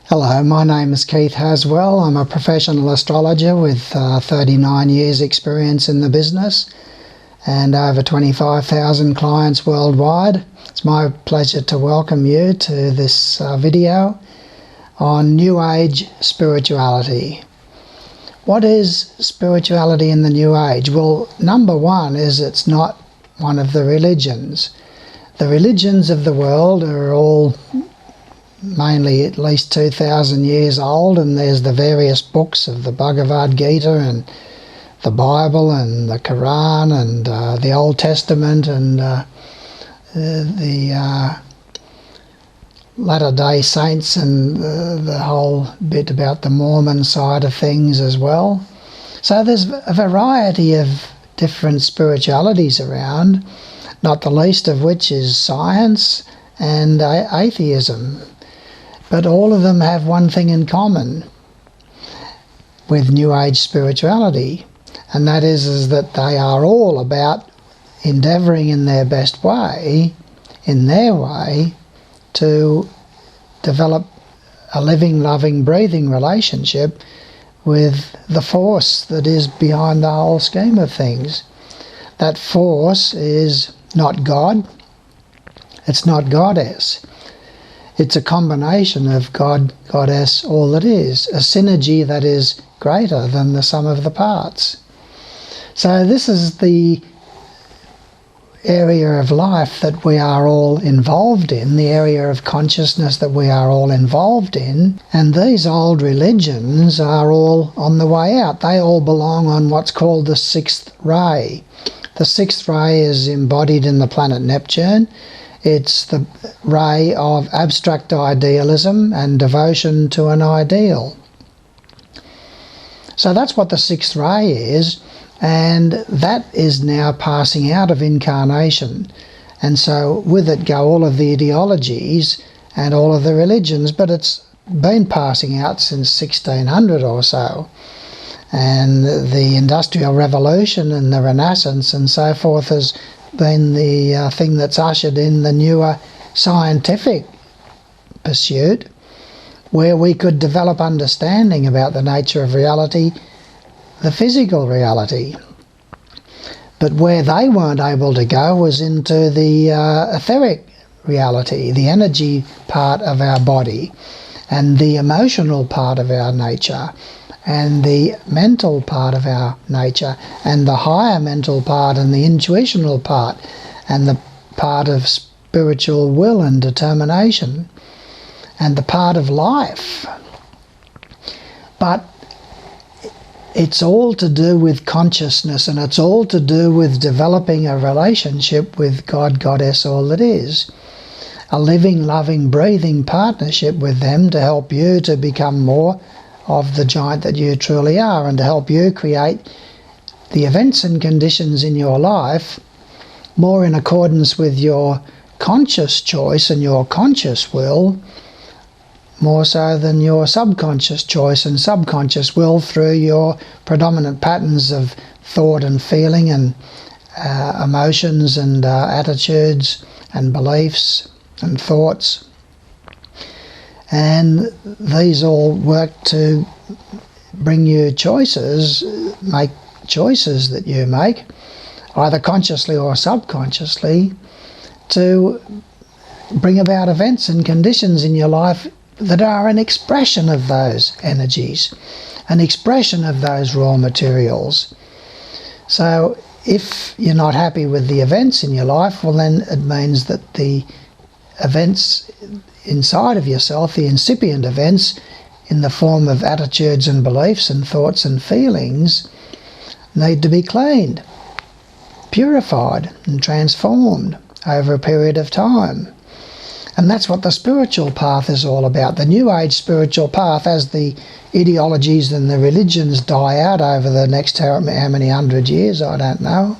Hello, my name is Keith Haswell. I'm a professional astrologer with 39 years experience in the business and over 25,000 clients worldwide. It's my pleasure to welcome you to this video on New Age spirituality. What is spirituality in the New Age? Well, number one is it's not one of the religions. The religions of the world are all mainly at least 2,000 years old, and there's the various books of the Bhagavad Gita and the Bible and the Quran and the Old Testament and the Latter-day Saints and the whole bit about the Mormon side of things as well. So there's a variety of different spiritualities around, not the least of which is science and atheism. But all of them have one thing in common with New Age spirituality, and that is that they are all about endeavouring in their best way, in their way, to develop a living, loving, breathing relationship with the force that is behind the whole scheme of things. That force is not God, it's not Goddess. It's a combination of God, Goddess, all that is, a synergy that is greater than the sum of the parts. So this is the area of life that we are all involved in, the area of consciousness that we are all involved in, and these old religions are all on the way out. They all belong on what's called the sixth ray. The sixth ray is embodied in the planet Neptune. It's the ray of abstract idealism and devotion to an ideal. So that's what the sixth ray is, and that is now passing out of incarnation. And so with it go all of the ideologies and all of the religions, but it's been passing out since 1600 or so. And the Industrial Revolution and the Renaissance and so forth has been the thing that's ushered in the newer scientific pursuit, where we could develop understanding about the nature of reality, the physical reality. But where they weren't able to go was into the etheric reality, the energy part of our body, and the emotional part of our nature, and the mental part of our nature, and the higher mental part, and the intuitional part, and the part of spiritual will and determination, and the part of life. But it's all to do with consciousness, and it's all to do with developing a relationship with God, Goddess, all that is. A living, loving, breathing partnership with them to help you to become more of the giant that you truly are, and to help you create the events and conditions in your life more in accordance with your conscious choice and your conscious will, more so than your subconscious choice and subconscious will through your predominant patterns of thought and feeling and emotions and attitudes and beliefs and thoughts. And these all work to bring you choices, make choices that you make, either consciously or subconsciously, to bring about events and conditions in your life that are an expression of those energies, an expression of those raw materials. So if you're not happy with the events in your life, well then it means that the events inside of yourself, the incipient events in the form of attitudes and beliefs and thoughts and feelings, need to be cleaned, purified and transformed over a period of time. And that's what the spiritual path is all about. The New Age spiritual path, as the ideologies and the religions die out over the next how many hundred years, I don't know.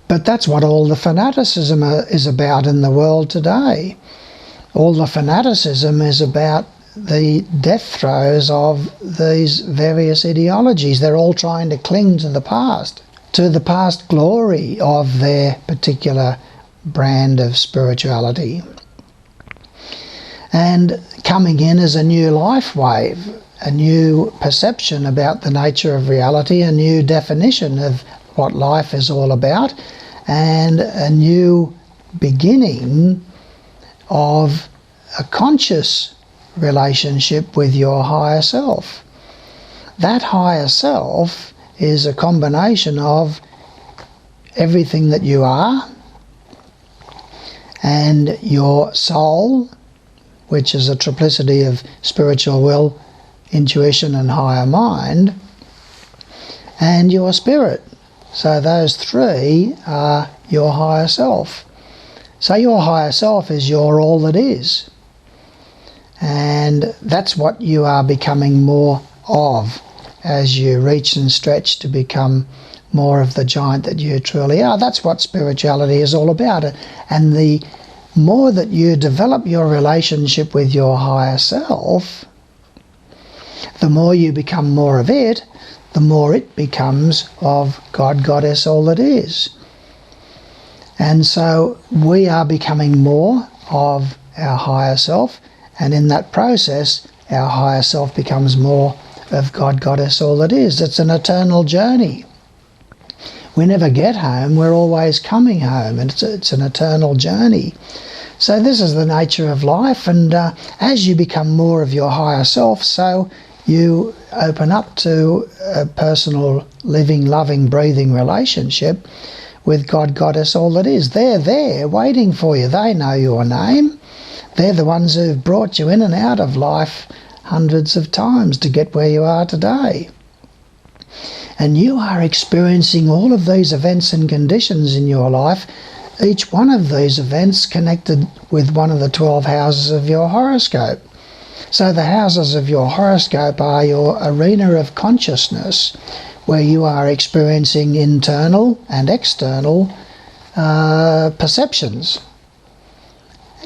But that's what all the fanaticism is about in the world today. All the fanaticism is about the death throes of these various ideologies. They're all trying to cling to the past glory of their particular brand of spirituality. And coming in as a new life wave, a new perception about the nature of reality, a new definition of what life is all about, and a new beginning of a conscious relationship with your higher self. That higher self is a combination of everything that you are and your soul, which is a triplicity of spiritual will, intuition and higher mind, and your spirit. So those three are your higher self. So your higher self is your all that is. And that's what you are becoming more of as you reach and stretch to become more of the giant that you truly are. That's what spirituality is all about. And the more that you develop your relationship with your higher self, the more you become more of it, the more it becomes of God, Goddess, all that is. And so we are becoming more of our higher self, and in that process, our higher self becomes more of God, Goddess, all that is. It's an eternal journey. We never get home, we're always coming home, and it's an eternal journey. So this is the nature of life, and as you become more of your higher self, so you open up to a personal, living, loving, breathing relationship with God, Goddess, all that is. They're there waiting for you. They know your name. They're the ones who've brought you in and out of life hundreds of times to get where you are today. And you are experiencing all of these events and conditions in your life, each one of these events connected with one of the 12 houses of your horoscope. So the houses of your horoscope are your arena of consciousness, where you are experiencing internal and external perceptions.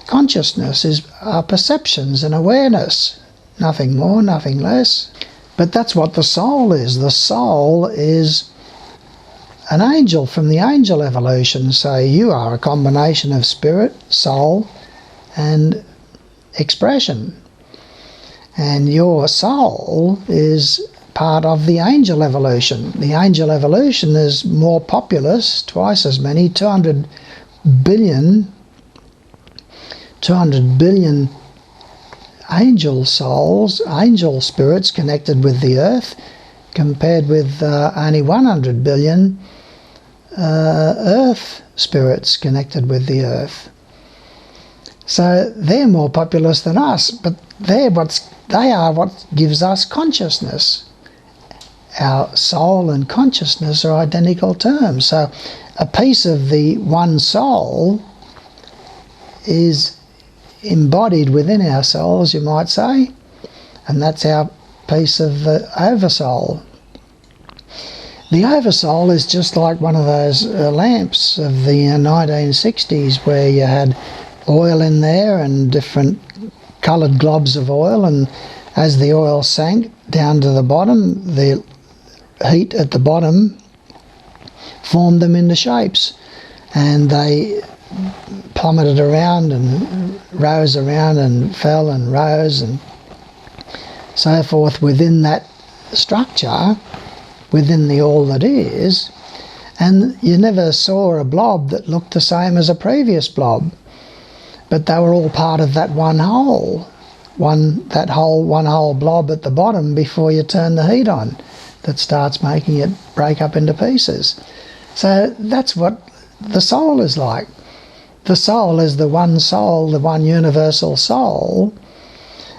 Consciousness is our perceptions and awareness, nothing more, nothing less. But that's what the soul is. The soul is an angel from the angel evolution. So you are a combination of spirit, soul, and expression. And your soul is part of the angel evolution. The angel evolution is more populous, twice as many, 200 billion angel souls, angel spirits connected with the earth, compared with only 100 billion earth spirits connected with the earth. So they're more populous than us, but they are what gives us consciousness. Our soul and consciousness are identical terms. So a piece of the one soul is embodied within our souls, you might say, and that's our piece of the oversoul. The oversoul is just like one of those lamps of the 1960s where you had oil in there and different coloured globs of oil, and as the oil sank down to the bottom, the heat at the bottom formed them into shapes, and they plummeted around and rose around and fell and rose and so forth within that structure, within the all that is, and you never saw a blob that looked the same as a previous blob, but they were all part of that one whole, one whole blob at the bottom before you turn the heat on that starts making it break up into pieces. So that's what the soul is like. The soul is the one soul, the one universal soul,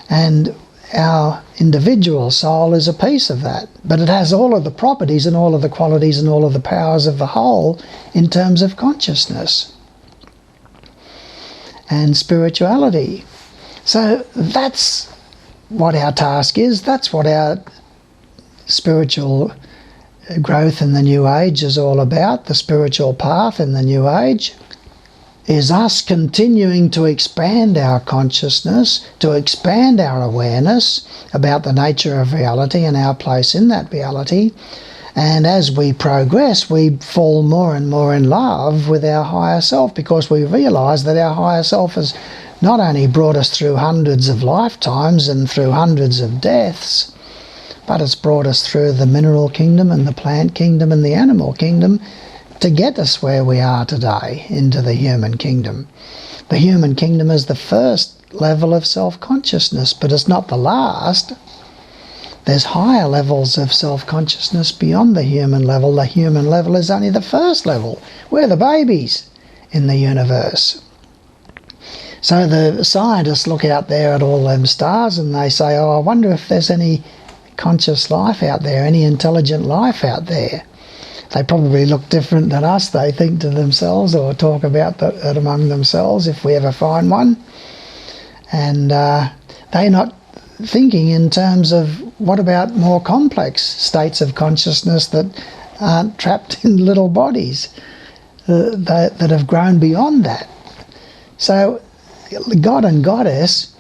and our individual soul is a piece of that. But it has all of the properties and all of the qualities and all of the powers of the whole in terms of consciousness and spirituality. So that's what our task is. That's what our spiritual growth in the New Age is all about. The spiritual path in the New Age is us continuing to expand our consciousness, to expand our awareness about the nature of reality and our place in that reality. And as we progress, we fall more and more in love with our higher self, because we realise that our higher self is not only brought us through hundreds of lifetimes and through hundreds of deaths, but it's brought us through the mineral kingdom and the plant kingdom and the animal kingdom to get us where we are today, into the human kingdom. The human kingdom is the first level of self-consciousness, but it's not the last. There's higher levels of self-consciousness beyond the human level. The human level is only the first level. We're the babies in the universe. So the scientists look out there at all them stars and they say, oh, I wonder if there's any conscious life out there, any intelligent life out there. They probably look different than us, they think to themselves, or talk about that among themselves if we ever find one. And they're not thinking in terms of what about more complex states of consciousness that aren't trapped in little bodies, that have grown beyond that. So God and Goddess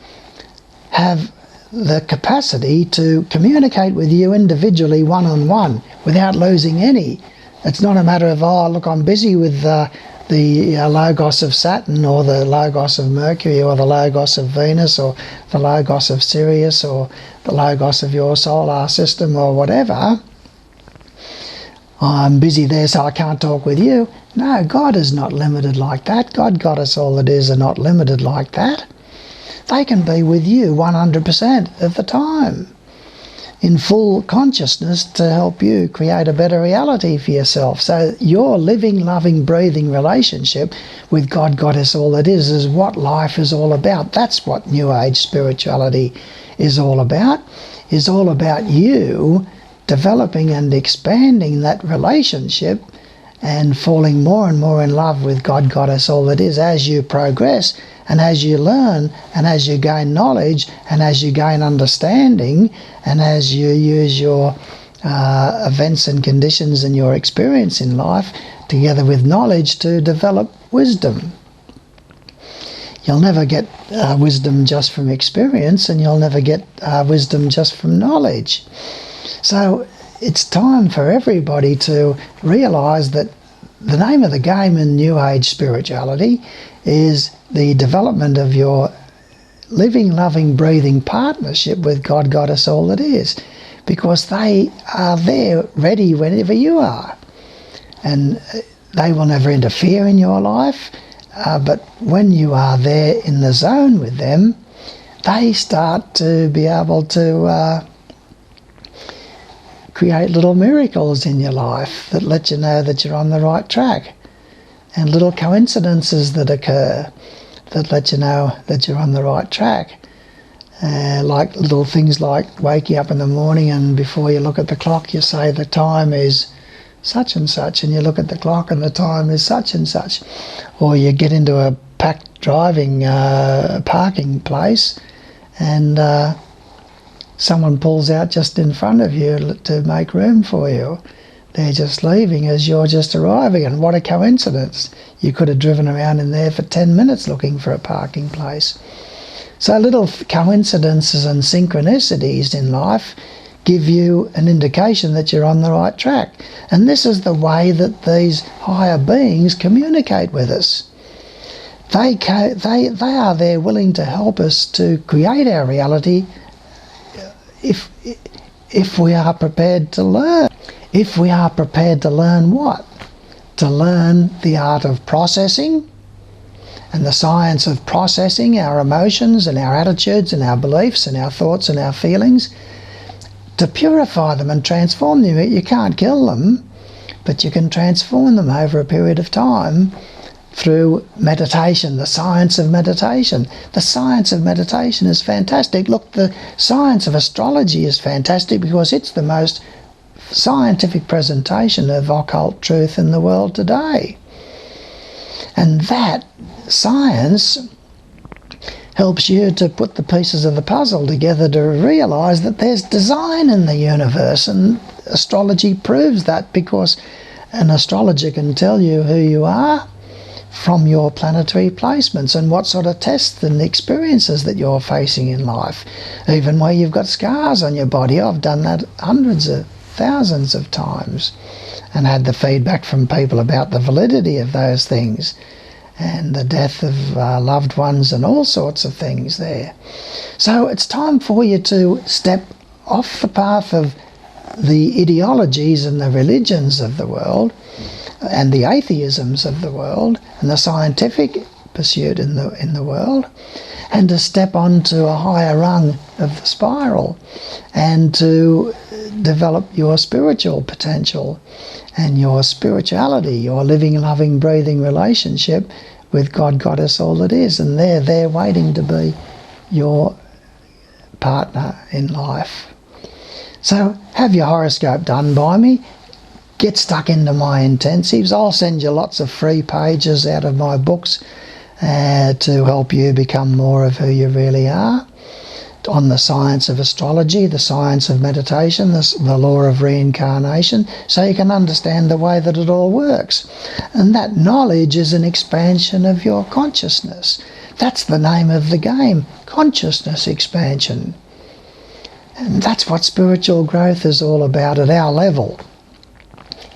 have the capacity to communicate with you individually, one-on-one, without losing any. It's not a matter of, oh, look, I'm busy with the Logos of Saturn, or the Logos of Mercury, or the Logos of Venus, or the Logos of Sirius, or the Logos of your solar system, or whatever. I'm busy there, so I can't talk with you. No, God is not limited like that. God, Goddess, all it is, are not limited like that. They can be with you 100% of the time, in full consciousness, to help you create a better reality for yourself. So your living, loving, breathing relationship with God, Goddess, all it is what life is all about. That's what New Age spirituality is all about. Is all about you developing and expanding that relationship and falling more and more in love with God, Goddess, all it is, as you progress and as you learn and as you gain knowledge and as you gain understanding and as you use your events and conditions and your experience in life together with knowledge to develop wisdom. You'll never get wisdom just from experience, and you'll never get wisdom just from knowledge. So it's time for everybody to realise that the name of the game in New Age spirituality is the development of your living, loving, breathing partnership with God, Goddess, all it is, because they are there ready whenever you are, and they will never interfere in your life, but when you are there in the zone with them, they start to be able to create little miracles in your life that let you know that you're on the right track, and little coincidences that occur that let you know that you're on the right track. Like little things like waking up in the morning and before you look at the clock you say the time is such and such, and you look at the clock and the time is such and such. Or you get into a packed driving parking place and someone pulls out just in front of you to make room for you. They're just leaving as you're just arriving, and what a coincidence. You could have driven around in there for 10 minutes looking for a parking place. So little coincidences and synchronicities in life give you an indication that you're on the right track. And this is the way that these higher beings communicate with us. They are there willing to help us to create our reality if we are prepared to learn. If we are prepared to learn what? To learn the art of processing and the science of processing our emotions and our attitudes and our beliefs and our thoughts and our feelings, to purify them and transform them. You can't kill them, but you can transform them over a period of time through meditation, the science of meditation. The science of meditation is fantastic. Look, the science of astrology is fantastic because it's the most scientific presentation of occult truth in the world today. And that science helps you to put the pieces of the puzzle together to realise that there's design in the universe, and astrology proves that, because an astrologer can tell you who you are from your planetary placements and what sort of tests and experiences that you're facing in life, even where you've got scars on your body. I've done that hundreds of thousands of times and had the feedback from people about the validity of those things. and the death of loved ones and all sorts of things there. So it's time for you to step off the path of the ideologies and the religions of the world and the atheisms of the world and the scientific pursuit in the world, and to step onto a higher rung of the spiral and to develop your spiritual potential and your spirituality, your living, loving, breathing relationship with God, Goddess, all that is. And they're there waiting to be your partner in life. So have your horoscope done by me. Get stuck into my intensives. I'll send you lots of free pages out of my books to help you become more of who you really are, on the science of astrology, the science of meditation, the law of reincarnation, so you can understand the way that it all works. And that knowledge is an expansion of your consciousness. That's the name of the game, consciousness expansion. And that's what spiritual growth is all about at our level,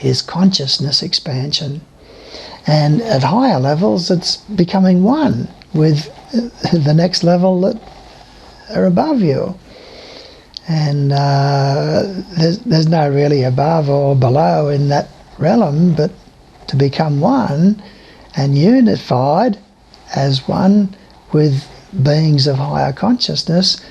is consciousness expansion. And at higher levels, it's becoming one with the next level that are above you. And there's no really above or below in that realm, but to become one and unified as one with beings of higher consciousness,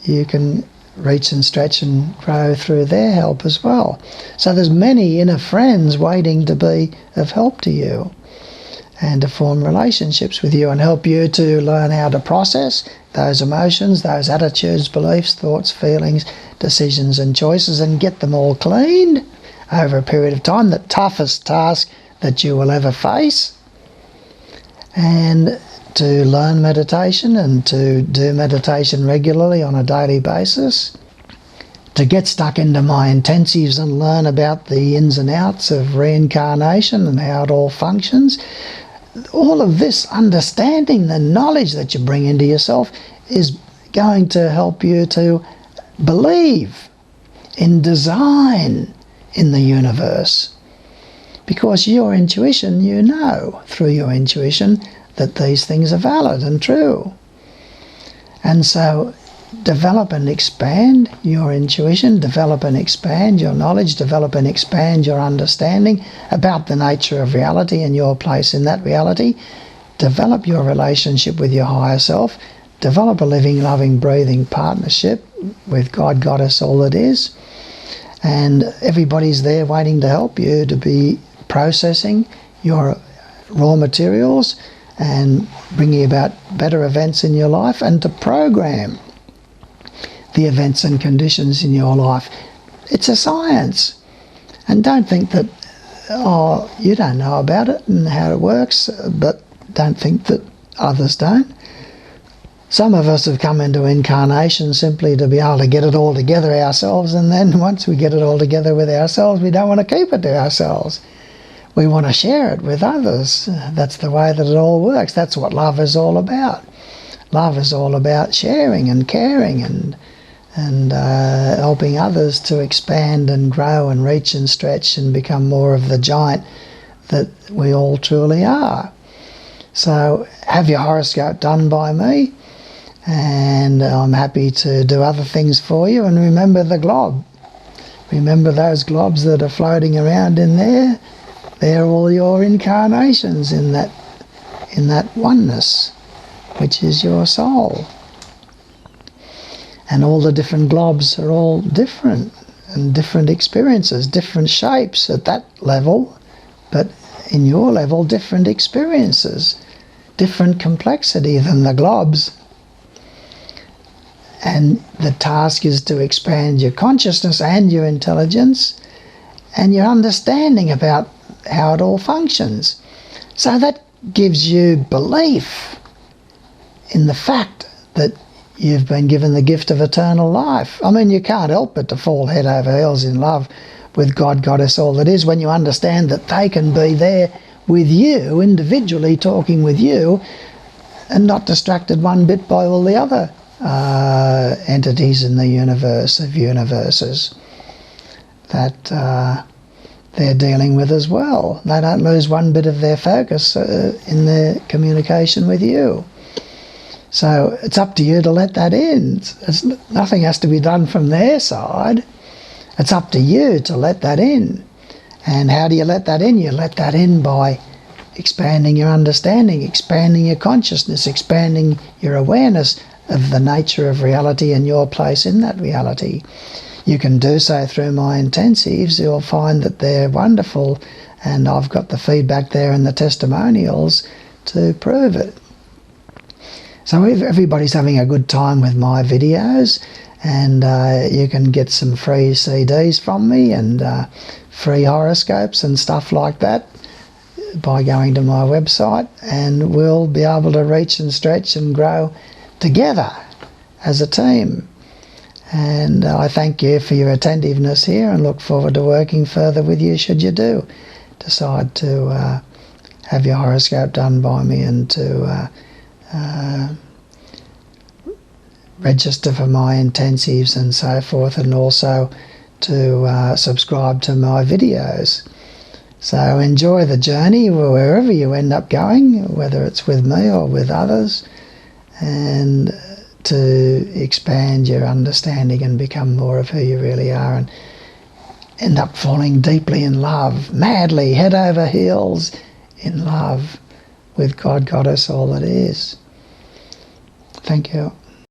you can reach and stretch and grow through their help as well. So there's many inner friends waiting to be of help to you and to form relationships with you and help you to learn how to process those emotions, those attitudes, beliefs, thoughts, feelings, decisions and choices, and get them all cleaned over a period of time, the toughest task that you will ever face. And to learn meditation and to do meditation regularly on a daily basis, to get stuck into my intensives and learn about the ins and outs of reincarnation and how it all functions. All of this understanding, the knowledge that you bring into yourself, is going to help you to believe in design in the universe. Because your intuition, you know through your intuition that these things are valid and true. And so develop and expand your intuition, develop and expand your knowledge, develop and expand your understanding about the nature of reality and your place in that reality. Develop your relationship with your higher self. Develop a living, loving, breathing partnership with God, Goddess, all that is. And everybody's there waiting to help you to be processing your raw materials and bringing about better events in your life, and to program the events and conditions in your life. It's a science. And don't think that, you don't know about it and how it works, but don't think that others don't. Some of us have come into incarnation simply to be able to get it all together ourselves, and then once we get it all together with ourselves, we don't want to keep it to ourselves. We want to share it with others. That's the way that it all works. That's what love is all about. Love is all about sharing and caring and helping others to expand and grow and reach and stretch and become more of the giant that we all truly are. So have your horoscope done by me, and I'm happy to do other things for you. And remember the glob. Remember those globs that are floating around in there. They're all your incarnations in that oneness, which is your soul. And all the different globs are all different, and different experiences, different shapes at that level, but in your level, different experiences, different complexity than the globs. And the task is to expand your consciousness and your intelligence and your understanding about how it all functions. So that gives you belief in the fact that you've been given the gift of eternal life. I mean, you can't help but to fall head over heels in love with God, Goddess, all that is, when you understand that they can be there with you, individually talking with you, and not distracted one bit by all the other entities in the universe of universes that they're dealing with as well. They don't lose one bit of their focus in their communication with you. So it's up to you to let that in. Nothing has to be done from their side. It's up to you to let that in. And how do you let that in? You let that in by expanding your understanding, expanding your consciousness, expanding your awareness of the nature of reality and your place in that reality. You can do so through my intensives. You'll find that they're wonderful, and I've got the feedback there and the testimonials to prove it. So everybody's having a good time with my videos, and you can get some free CDs from me and free horoscopes and stuff like that by going to my website, and we'll be able to reach and stretch and grow together as a team. And I thank you for your attentiveness here and look forward to working further with you should you do decide to have your horoscope done by me and to register for my intensives and so forth, and also to subscribe to my videos. So enjoy the journey wherever you end up going, whether it's with me or with others, and to expand your understanding and become more of who you really are and end up falling deeply in love, madly, head over heels in love with God, Goddess, all that is. Thank you.